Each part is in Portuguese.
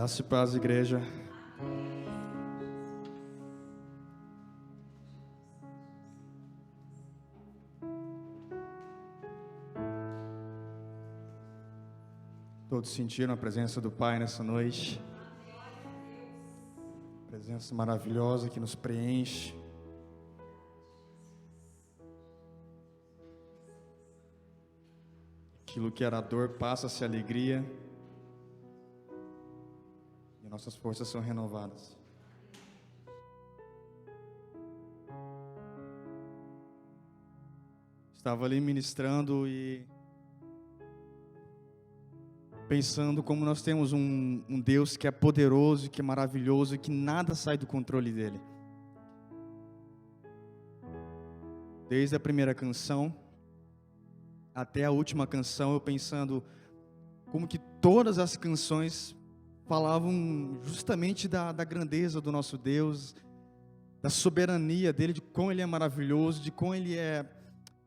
Graça e paz, igreja. Todos sentiram a presença do Pai nessa noite? Presença maravilhosa que nos preenche. Aquilo que era dor passa-se a alegria. E nossas forças são renovadas. Estava ali ministrando e pensando como nós temos um Deus que é poderoso, que é maravilhoso e que nada sai do controle dele. Desde a primeira canção até a última canção, eu pensando como que todas as canções falavam justamente da grandeza do nosso Deus, da soberania dele, de como ele é maravilhoso, de como ele é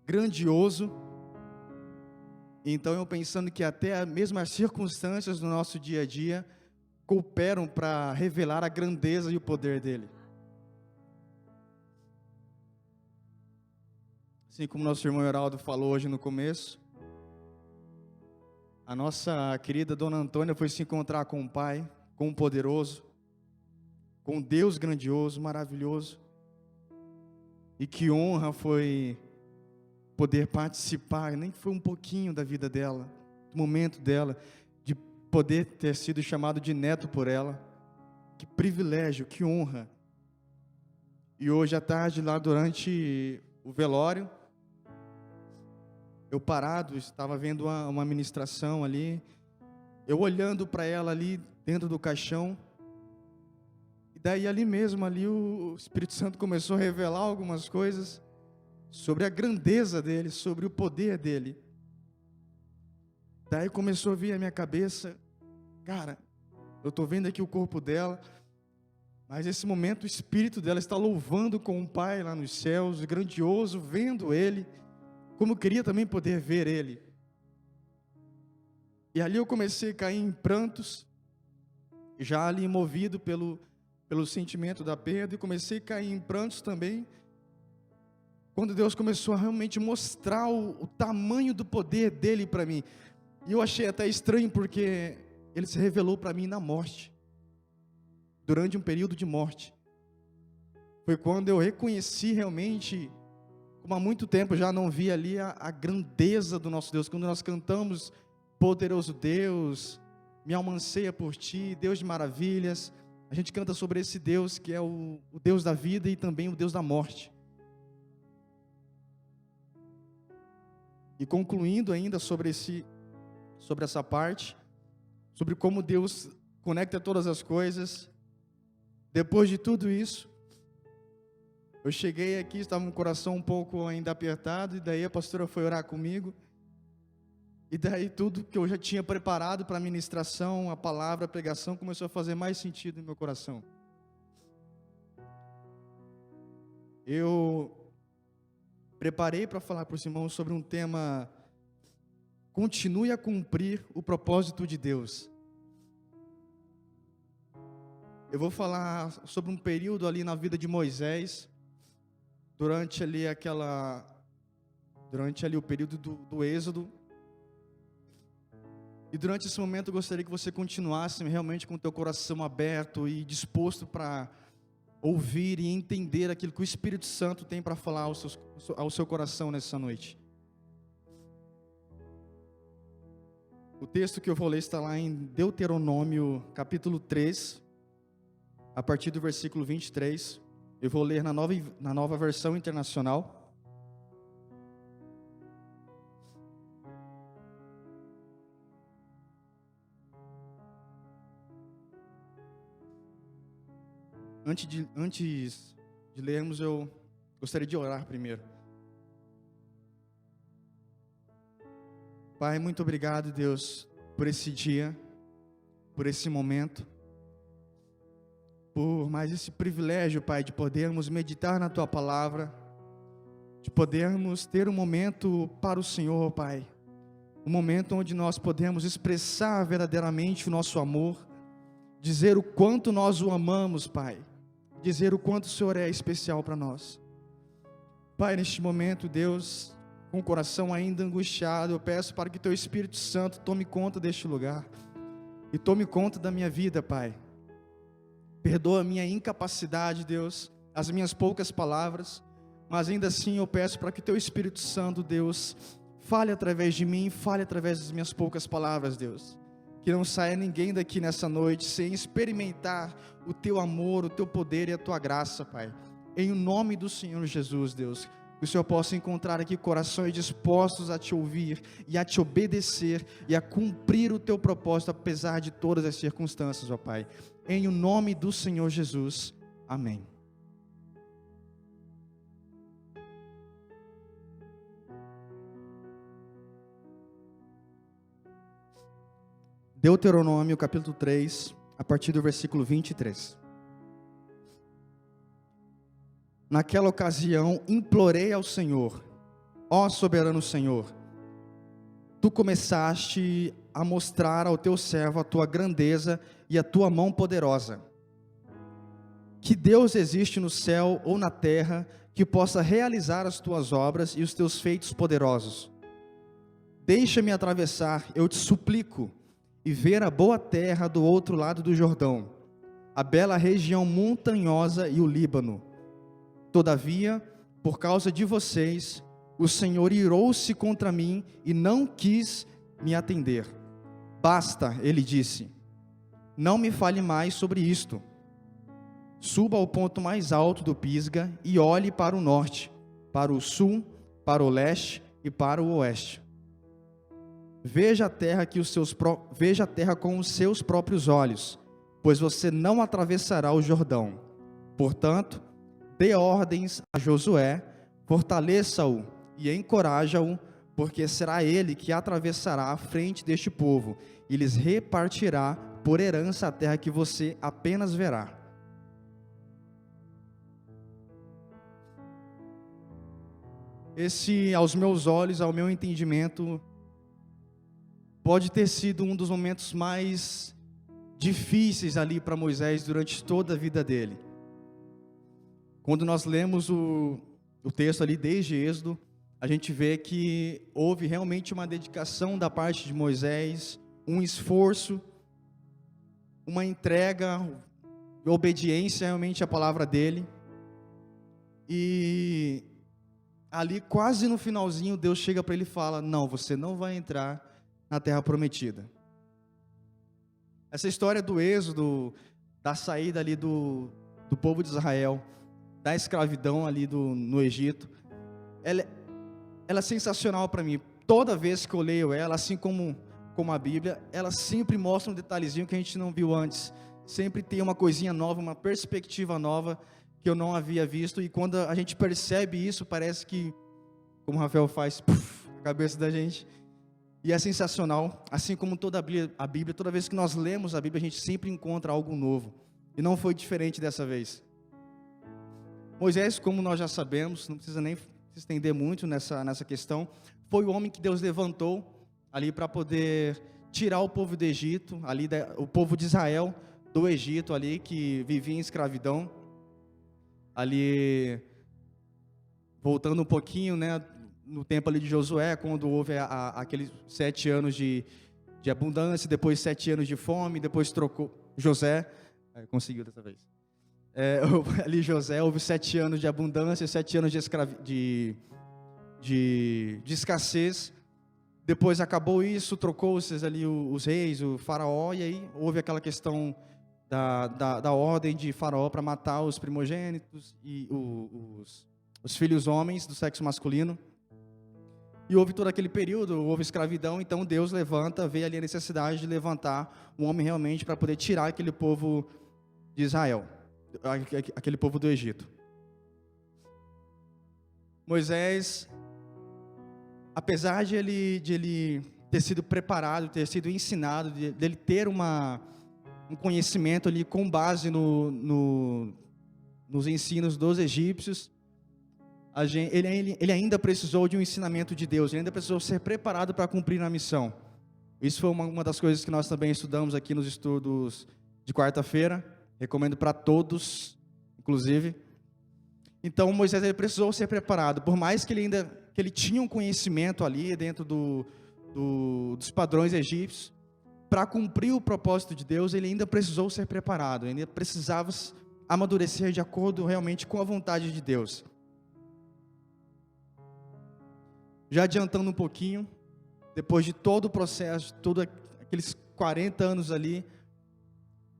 grandioso. Então eu pensando que até mesmo as circunstâncias do nosso dia a dia cooperam para revelar a grandeza e o poder dele. Assim como nosso irmão Heraldo falou hoje no começo, a nossa querida Dona Antônia foi se encontrar com o Pai, com o poderoso, com um Deus grandioso, maravilhoso. E que honra foi poder participar, nem que foi um pouquinho da vida dela, do momento dela, de poder ter sido chamado de neto por ela. Que privilégio, que honra. E hoje à tarde, lá durante o velório, eu parado, estava vendo uma ministração ali, eu olhando para ela ali dentro do caixão, e daí ali mesmo, ali o Espírito Santo começou a revelar algumas coisas sobre a grandeza dele, sobre o poder dele. Daí começou a vir à minha cabeça, cara, eu estou vendo aqui o corpo dela, mas nesse momento o espírito dela está louvando com o Pai lá nos céus, grandioso, vendo ele, como eu queria também poder ver ele. E ali eu comecei a cair em prantos, já ali movido pelo sentimento da perda, e comecei a cair em prantos também, quando Deus começou a realmente mostrar o tamanho do poder dele para mim. E eu achei até estranho, porque ele se revelou para mim na morte, durante um período de morte. Foi quando eu reconheci realmente, como há muito tempo já não via ali a grandeza do nosso Deus. Quando nós cantamos, poderoso Deus, minha alma anseia por ti, Deus de maravilhas, a gente canta sobre esse Deus que é o Deus da vida e também o Deus da morte. E concluindo ainda sobre essa parte, sobre como Deus conecta todas as coisas, depois de tudo isso, eu cheguei aqui, estava com o coração um pouco ainda apertado, e daí a pastora foi orar comigo, e daí tudo que eu já tinha preparado para a ministração, a palavra, a pregação, começou a fazer mais sentido no meu coração. Eu preparei para falar para os irmãos sobre um tema: continue a cumprir o propósito de Deus. Eu vou falar sobre um período ali na vida de Moisés, durante ali o período do Êxodo. E durante esse momento eu gostaria que você continuasse realmente com o teu coração aberto e disposto para ouvir e entender aquilo que o Espírito Santo tem para falar ao seu coração nessa noite. O texto que eu vou ler está lá em Deuteronômio capítulo 3, a partir do versículo 23. Eu vou ler na nova versão internacional. Antes de lermos, eu gostaria de orar primeiro. Pai, muito obrigado, Deus, por esse dia, por esse momento, por mais esse privilégio, Pai, de podermos meditar na Tua Palavra, de podermos ter um momento para o Senhor, Pai, um momento onde nós podemos expressar verdadeiramente o nosso amor, dizer o quanto nós o amamos, Pai, dizer o quanto o Senhor é especial para nós. Pai, neste momento, Deus, com o coração ainda angustiado, eu peço para que Teu Espírito Santo tome conta deste lugar e tome conta da minha vida, Pai. Perdoa a minha incapacidade, Deus, as minhas poucas palavras, mas ainda assim eu peço para que Teu Espírito Santo, Deus, fale através de mim, fale através das minhas poucas palavras, Deus. Que não saia ninguém daqui nessa noite sem experimentar o Teu amor, o Teu poder e a Tua graça, Pai. Em nome do Senhor Jesus, Deus, que o Senhor possa encontrar aqui corações dispostos a Te ouvir e a Te obedecer e a cumprir o Teu propósito, apesar de todas as circunstâncias, ó Pai. Em o nome do Senhor Jesus, amém. Deuteronômio capítulo 3, a partir do versículo 23. Naquela ocasião implorei ao Senhor: ó soberano Senhor, Tu começaste a mostrar ao Teu servo a Tua grandeza e a Tua mão poderosa. Que Deus existe no céu ou na terra que possa realizar as Tuas obras e os Teus feitos poderosos. Deixa-me atravessar, eu te suplico, e ver a boa terra do outro lado do Jordão, a bela região montanhosa e o Líbano. Todavia, por causa de vocês, o Senhor irou-se contra mim e não quis me atender. Basta, ele disse, não me fale mais sobre isto. Suba ao ponto mais alto do Pisga e olhe para o norte, para o sul, para o leste e para o oeste. Veja a terra com os seus próprios olhos, pois você não atravessará o Jordão. Portanto, dê ordens a Josué, fortaleça-o e encoraja-o, porque será ele que atravessará a frente deste povo e lhes repartirá por herança a terra que você apenas verá. Esse, aos meus olhos, ao meu entendimento, pode ter sido um dos momentos mais difíceis ali para Moisés durante toda a vida dele. Quando nós lemos o texto ali desde Êxodo, a gente vê que houve realmente uma dedicação da parte de Moisés, um esforço, uma entrega, obediência realmente à palavra dele. E ali quase no finalzinho Deus chega para ele e fala: não, você não vai entrar na terra prometida. Essa história do êxodo, da saída ali do povo de Israel, da escravidão ali no Egito, ela é sensacional para mim. Toda vez que eu leio ela, assim como a Bíblia, ela sempre mostra um detalhezinho que a gente não viu antes. Sempre tem uma coisinha nova, uma perspectiva nova que eu não havia visto. E quando a gente percebe isso, parece que, como o Rafael faz, a cabeça da gente. E é sensacional, assim como toda a Bíblia, toda vez que nós lemos a Bíblia, a gente sempre encontra algo novo. E não foi diferente dessa vez. Moisés, como nós já sabemos, não precisa nem se estender muito nessa questão, foi o homem que Deus levantou ali para poder tirar o povo do Egito, o povo de Israel do Egito ali, que vivia em escravidão. Ali, voltando um pouquinho, né, no tempo ali de Josué, quando houve aqueles 7 anos de abundância, depois 7 anos de fome, depois trocou José, conseguiu dessa vez. Ali José, houve 7 anos de abundância, 7 anos de escassez. Depois acabou isso, trocou-se ali os reis, o faraó, e aí houve aquela questão da ordem de faraó para matar os primogênitos e os filhos homens do sexo masculino. E houve todo aquele período, houve escravidão, então Deus vê ali a necessidade de levantar um homem realmente para poder tirar aquele povo de Israel, aquele povo do Egito. Moisés, apesar de ele ter sido preparado, ter sido ensinado, dele ter um conhecimento ali com base nos ensinos dos egípcios, ele ainda precisou de um ensinamento de Deus, ele ainda precisou ser preparado para cumprir a missão. Isso foi uma das coisas que nós também estudamos aqui nos estudos de quarta-feira, recomendo para todos, inclusive. Então Moisés ele precisou ser preparado, por mais que ele tinha um conhecimento ali dentro dos padrões egípcios, para cumprir o propósito de Deus, ele ainda precisou ser preparado, ele ainda precisava amadurecer de acordo realmente com a vontade de Deus. Já adiantando um pouquinho, depois de todo o processo, todos aqueles 40 anos ali,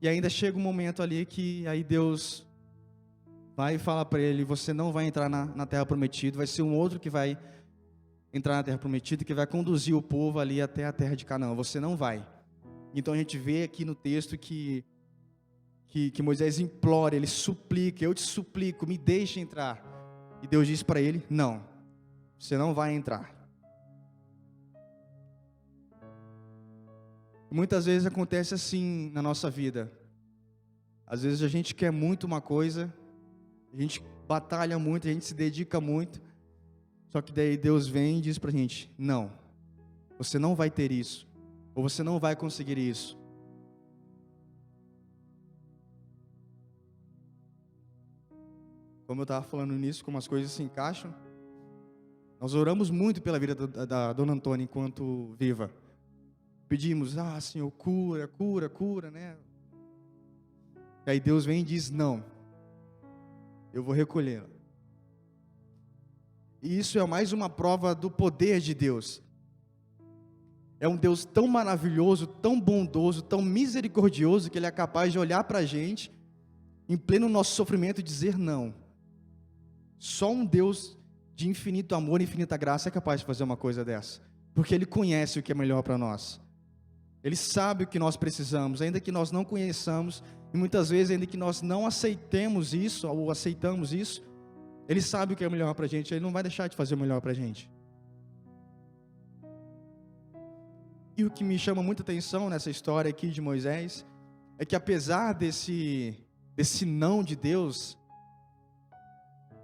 e ainda chega um momento ali que aí Deus vai falar para ele: você não vai entrar na terra prometida, vai ser um outro que vai entrar na terra prometida, que vai conduzir o povo ali até a terra de Canaã, você não vai. Então a gente vê aqui no texto que Moisés implora, ele suplica: eu te suplico, me deixe entrar. E Deus diz para ele: não, você não vai entrar. Muitas vezes acontece assim na nossa vida. Às vezes a gente quer muito uma coisa, a gente batalha muito, a gente se dedica muito, só que daí Deus vem e diz pra gente: não, você não vai ter isso, ou você não vai conseguir isso. Como eu estava falando nisso, como as coisas se encaixam, nós oramos muito pela vida da Dona Antônia enquanto viva. Pedimos: Senhor, cura, né? E aí Deus vem e diz: não, eu vou recolhê-la. E isso é mais uma prova do poder de Deus. É um Deus tão maravilhoso, tão bondoso, tão misericordioso, que Ele é capaz de olhar para a gente, em pleno nosso sofrimento, e dizer não. Só um Deus de infinito amor e infinita graça é capaz de fazer uma coisa dessa, porque Ele conhece o que é melhor para nós. Ele sabe o que nós precisamos, ainda que nós não conheçamos, e muitas vezes, ainda que nós não aceitemos isso, ou aceitamos isso, Ele sabe o que é melhor para a gente, Ele não vai deixar de fazer o melhor para a gente. E o que me chama muita atenção nessa história aqui de Moisés, é que apesar desse não de Deus,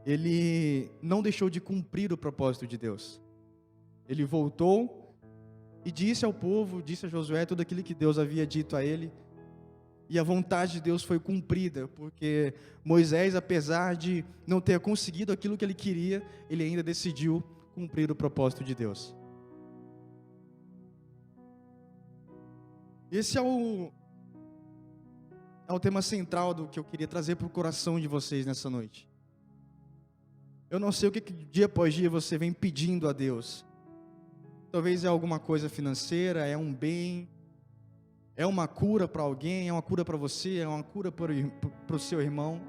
ele não deixou de cumprir o propósito de Deus. Ele voltou e disse ao povo, disse a Josué tudo aquilo que Deus havia dito a ele, e a vontade de Deus foi cumprida, porque Moisés, apesar de não ter conseguido aquilo que ele queria, ele ainda decidiu cumprir o propósito de Deus. Esse é o tema central do que eu queria trazer para o coração de vocês nessa noite. Eu não sei o que dia após dia você vem pedindo a Deus. Talvez é alguma coisa financeira, é um bem, é uma cura para alguém, é uma cura para você, é uma cura para o seu irmão.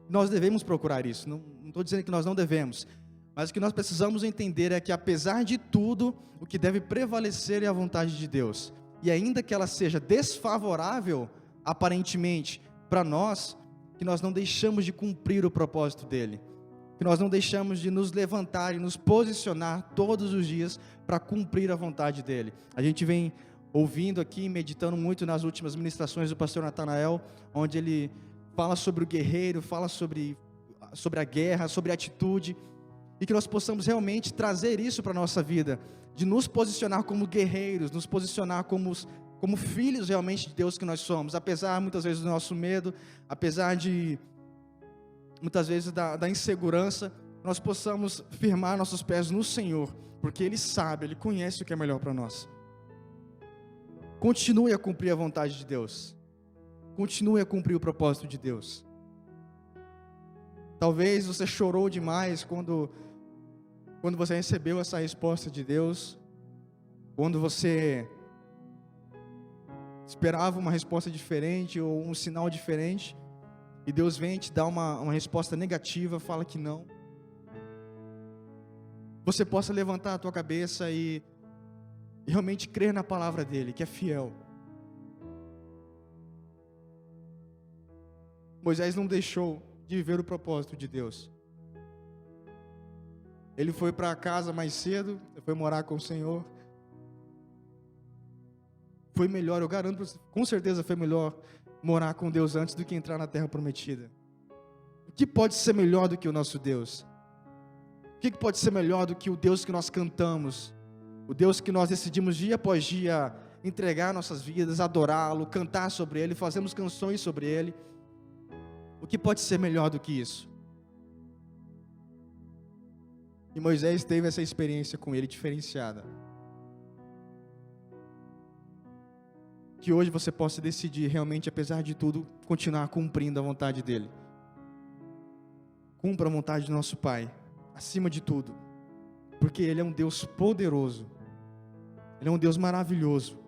Nós devemos procurar isso, não estou dizendo que nós não devemos, mas o que nós precisamos entender é que, apesar de tudo, o que deve prevalecer é a vontade de Deus. E ainda que ela seja desfavorável, aparentemente, para nós, que nós não deixamos de cumprir o propósito dEle, que nós não deixamos de nos levantar e nos posicionar todos os dias para cumprir a vontade dEle. A gente vem ouvindo aqui, meditando muito nas últimas ministrações do pastor Natanael, onde ele fala sobre o guerreiro, fala sobre a guerra, sobre a atitude, e que nós possamos realmente trazer isso para a nossa vida, de nos posicionar como guerreiros, nos posicionar como filhos realmente de Deus que nós somos, apesar muitas vezes do nosso medo, apesar de muitas vezes da insegurança, nós possamos firmar nossos pés no Senhor, porque Ele sabe, Ele conhece o que é melhor para nós. Continue a cumprir a vontade de Deus, continue a cumprir o propósito de Deus. Talvez você chorou demais quando você recebeu essa resposta de Deus, quando você esperava uma resposta diferente ou um sinal diferente, e Deus vem te dar uma resposta negativa, fala que não. Você possa levantar a tua cabeça e realmente crer na palavra dEle, que é fiel. Moisés não deixou de viver o propósito de Deus. Ele foi para casa mais cedo, foi morar com o Senhor. Foi melhor, eu garanto, com certeza foi melhor morar com Deus antes do que entrar na terra prometida. O que pode ser melhor do que o nosso Deus? O que pode ser melhor do que o Deus que nós cantamos? O Deus que nós decidimos dia após dia entregar nossas vidas, adorá-lo, cantar sobre Ele, fazemos canções sobre Ele. O que pode ser melhor do que isso? E Moisés teve essa experiência com Ele diferenciada. Que hoje você possa decidir realmente, apesar de tudo, continuar cumprindo a vontade dEle. Cumpra a vontade do nosso Pai, acima de tudo, porque Ele é um Deus poderoso, Ele é um Deus maravilhoso.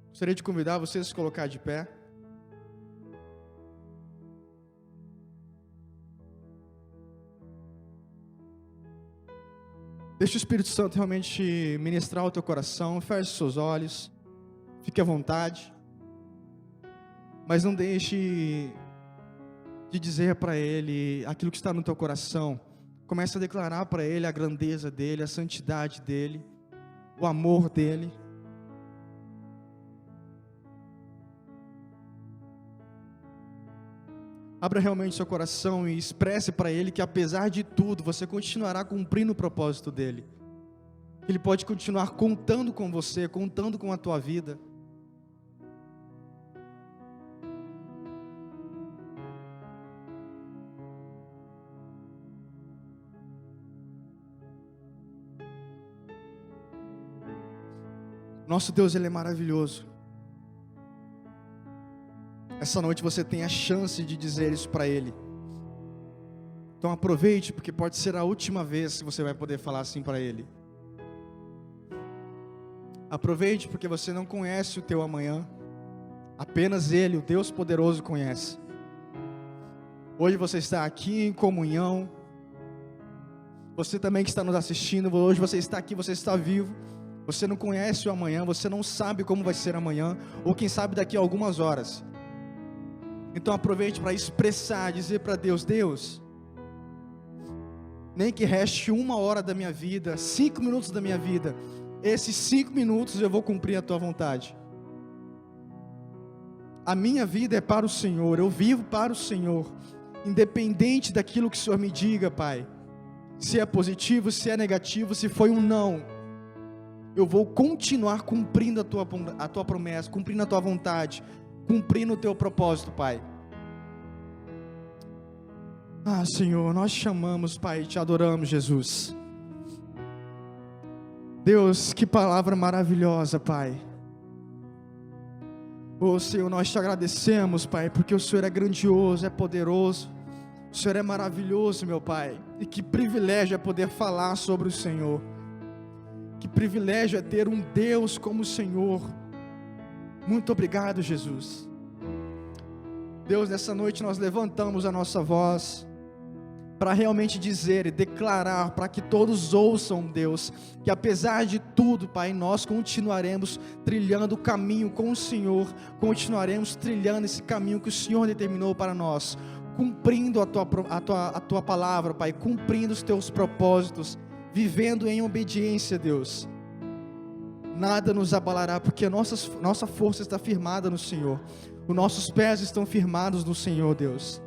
Gostaria de convidar você a se colocar de pé. Deixa o Espírito Santo realmente ministrar o teu coração. Feche seus olhos, fique à vontade, mas não deixe de dizer para Ele aquilo que está no teu coração. Comece a declarar para Ele a grandeza dEle, a santidade dEle, o amor dEle. Abra realmente seu coração e expresse para Ele que apesar de tudo, você continuará cumprindo o propósito dEle. Ele pode continuar contando com você, contando com a tua vida. Nosso Deus, Ele é maravilhoso. Essa noite você tem a chance de dizer isso para Ele. Então aproveite, porque pode ser a última vez que você vai poder falar assim para Ele. Aproveite, porque você não conhece o teu amanhã. Apenas Ele, o Deus poderoso, conhece. Hoje você está aqui em comunhão. Você também que está nos assistindo, hoje você está aqui, você está vivo. Você não conhece o amanhã, você não sabe como vai ser amanhã, ou quem sabe daqui a algumas horas. Então aproveite para expressar, dizer para Deus: Deus, nem que reste 1 hora da minha vida, 5 minutos da minha vida, esses 5 minutos eu vou cumprir a tua vontade. A minha vida é para o Senhor, eu vivo para o Senhor, independente daquilo que o Senhor me diga, Pai. Se é positivo, se é negativo, se foi um não, eu vou continuar cumprindo a tua promessa, cumprindo a tua vontade, cumprindo o teu propósito, Pai. Ah, Senhor, nós te chamamos, Pai, te adoramos, Jesus. Deus, que palavra maravilhosa, Pai. Oh, Senhor, nós te agradecemos, Pai, porque o Senhor é grandioso, é poderoso. O Senhor é maravilhoso, meu Pai. E que privilégio é poder falar sobre o Senhor. Que privilégio é ter um Deus como o Senhor. Muito obrigado, Jesus. Deus, nessa noite nós levantamos a nossa voz para realmente dizer e declarar, para que todos ouçam, Deus, que apesar de tudo, Pai, nós continuaremos trilhando o caminho com o Senhor, continuaremos trilhando esse caminho que o Senhor determinou para nós, cumprindo a tua palavra, Pai, cumprindo os teus propósitos, vivendo em obediência, Deus. Nada nos abalará, porque a nossa força está firmada no Senhor, os nossos pés estão firmados no Senhor, Deus.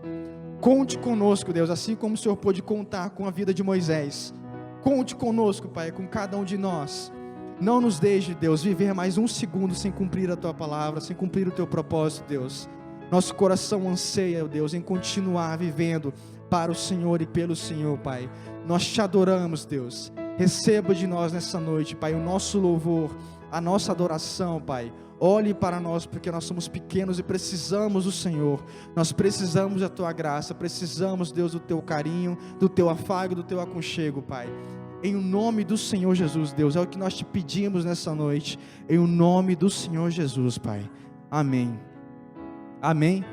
Conte conosco, Deus, assim como o Senhor pôde contar com a vida de Moisés. Conte conosco, Pai, com cada um de nós. Não nos deixe, Deus, viver mais um segundo sem cumprir a Tua palavra, sem cumprir o Teu propósito, Deus. Nosso coração anseia, Deus, em continuar vivendo para o Senhor e pelo Senhor, Pai. Nós te adoramos, Deus. Receba de nós nessa noite, Pai, o nosso louvor, a nossa adoração, Pai. Olhe para nós, porque nós somos pequenos e precisamos do Senhor. Nós precisamos da Tua graça, precisamos, Deus, do Teu carinho, do Teu afago, do Teu aconchego, Pai. Em o nome do Senhor Jesus, Deus, é o que nós te pedimos nessa noite. Em o nome do Senhor Jesus, Pai. Amém. Amém.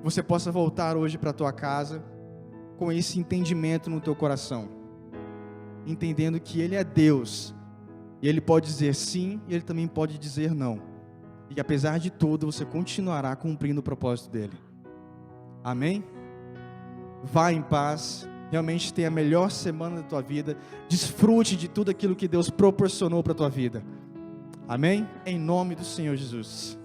Você possa voltar hoje para a tua casa com esse entendimento no teu coração, entendendo que Ele é Deus. E Ele pode dizer sim, e Ele também pode dizer não. E apesar de tudo, você continuará cumprindo o propósito dEle. Amém? Vá em paz, realmente tenha a melhor semana da tua vida. Desfrute de tudo aquilo que Deus proporcionou para a tua vida. Amém? Em nome do Senhor Jesus.